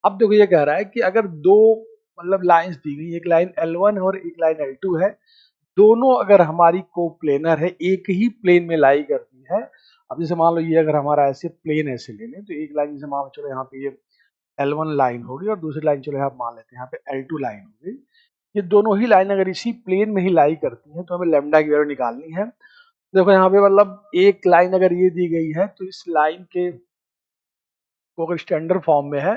अब देखो ये कह रहा है कि अगर दो मतलब लाइंस दी गई, एक लाइन L1 और एक लाइन L2 है, दोनों अगर हमारी कोप्लेनर है, एक ही प्लेन में लाई करती है। अब जैसे मान लो ये अगर हमारा ऐसे प्लेन ऐसे ले लें, तो एक लाइन जैसे मान लो चलो यहाँ पे ये L1 लाइन होगी और दूसरी लाइन चलो यहाँ मान लेते हैं यहाँ पे L2 लाइन होगी। ये दोनों ही लाइन अगर इसी प्लेन में ही लाई करती हैं तो हमें लैम्डा की वैल्यू निकालनी है। देखो यहाँ पे मतलब एक लाइन अगर ये दी गई है तो इस लाइन के को अगर स्टैंडर्ड फॉर्म में है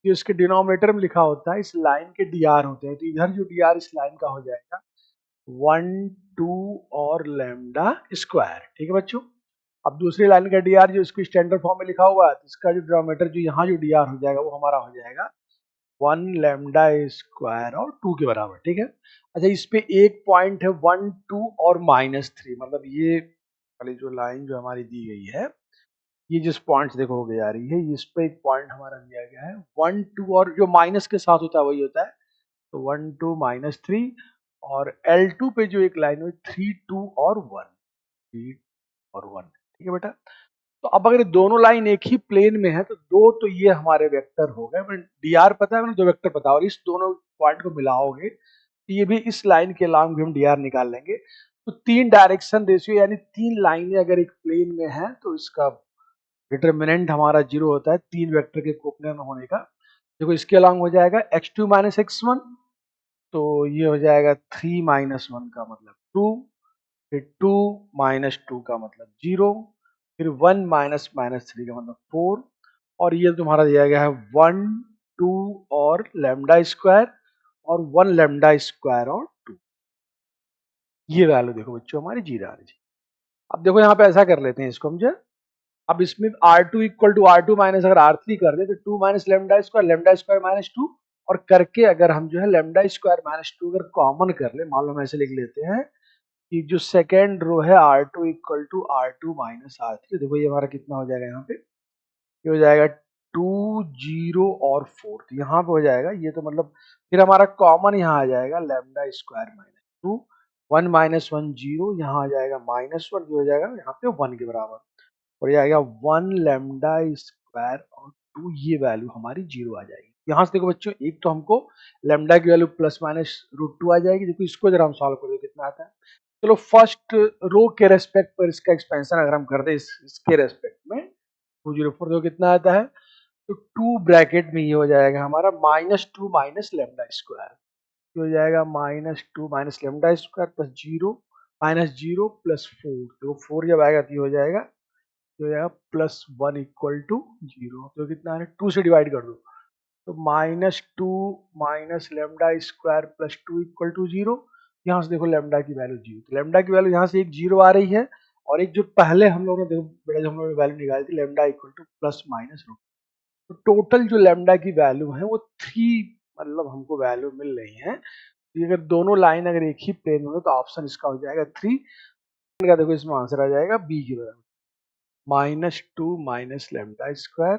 कि उसके डिनोमिनेटर में लिखा होता है इस लाइन के dr होते हैं, तो इधर जो dr इस लाइन का हो जाएगा 1 2 और लैम्डा स्क्वायर। ठीक है बच्चों। अब दूसरी लाइन का dr जो इसको स्टैंडर्ड फॉर्म में लिखा हुआ है तो इसका जो डिनोमिनेटर जो यहाँ जो dr हो जाएगा वो हमारा हो जाएगा 1 लैम्डा स्क्वायर और 2 के बराबर। ठीक है। अच्छा इस पे एक पॉइंट है 1 2 और -3, मतलब ये वाली जो लाइन जो हमारी दी गई है, ये जिस पॉइंट से देखो हो गई आ रही है, इस पे एक पॉइंट हमारा दिया गया है 1 2 और जो माइनस के साथ होता है वही होता है, तो 1 2 -3 और L2 पे जो एक लाइन हुई 3 2 और 1, 3 और 1। ठीक है बेटा। तो अब अगर दोनों लाइन एक ही प्लेन में है तो दो तो ये हमारे वेक्टर हो गए, बट dr पता है मैंने, दो वेक्टर पता है और इस दोनों पॉइंट को मिलाओगे तो ये भी इस लाइन के लॉन्ग भी हम dr निकाल लेंगे। तो तीन डायरेक्शन रेशियो यानी तीन लाइनें अगर एक प्लेन में है तो इसका डिटरमिनेंट हमारा 0 होता है तीन वेक्टर के कोप्लेनर होने का। देखो इसके अलॉन्ग हो जाएगा x2 - x1, तो ये हो जाएगा 3 - 1 का मतलब 2, फिर 2 - 2 का मतलब 0, फिर 1 - -3 का मतलब 4, और ये तुम्हारा दिया गया है 1 2 और लैम्डा स्क्वायर और 1 लैम्डा स्क्वायर और 2। ये वैल्यू देखो बच्चों हमारी 0 आ रही है। अब देखो यहाँ पे ऐसा कर लेते हैं इसको हम। अब इसमें R2 equal to R2 minus अगर R3 कर दे तो 2 माइनस लैम्डा स्क्वायर -2, और करके अगर हम जो है लैम्डा स्क्वायर -2 अगर कॉमन कर ले, मान लो हम ऐसे लिख लेते हैं कि जो सेकेंड रो है R2 equal to R2 minus R3, देखो ये हमारा कितना हो जाएगा यहाँ पे, ये हो जाएगा 2 0 और 4, तो यहाँ पे हो जाएगा ये, तो मतलब फिर हमारा कॉमन यहाँ आ जाएगा लैम्डा स्क्वायर -2, 1 - 1 0, यहाँ आ जाएगा -1, जो हो जाएगा यहाँ पे 1 के बराबर, और ये आएगा 1 लैम्डा स्क्वायर और 2, ये वैल्यू हमारी 0 आ जाएगी। यहाँ से देखो बच्चों, एक तो हमको लैम्डा की वैल्यू +-√2 आ जाएगी। देखो इसको जरा हम सॉल्व करें कितना आता है। चलो फर्स्ट रो के रेस्पेक्ट पर इसका एक्सपेंशन अगर हम कर दे इसके रेस्पेक्ट में 204, तो कितना आता है, तो 2 ब्रैकेट में ये हो जाएगा हमारा -2 माइनस लैम्डा स्क्वायर, ये हो जाएगा -2 minus lambda square plus 0 -0 plus 4, तो 4 जब आएगा तो ये हो जाएगा, तो यह +1 इक्वल टू 0, तो कितना है 2 से डिवाइड कर दो, तो -2 minus lambda square plus 2 equal to 0। यहाँ से देखो लैम्डा की वैल्यू 0, तो लैम्डा की वैल्यू यहाँ से एक 0 आ रही है, और एक जो पहले हम लोगों ने देखो बेटा जो हम लोगों ने वैल्यू निकाली थी लैम्डा इक्वल टू +-, तो टोटल जो लैम्डा की वैल्यू है वो 3 मतलब हमको वैल्यू मिल रही है। तो अगर दोनों लाइन अगर एक ही प्लेन में हो तो ऑप्शन इसका हो जाएगा 3 का, देखो इसमें आंसर आ जाएगा बी की बराबर -2 माइनस लैम्डा स्क्वायर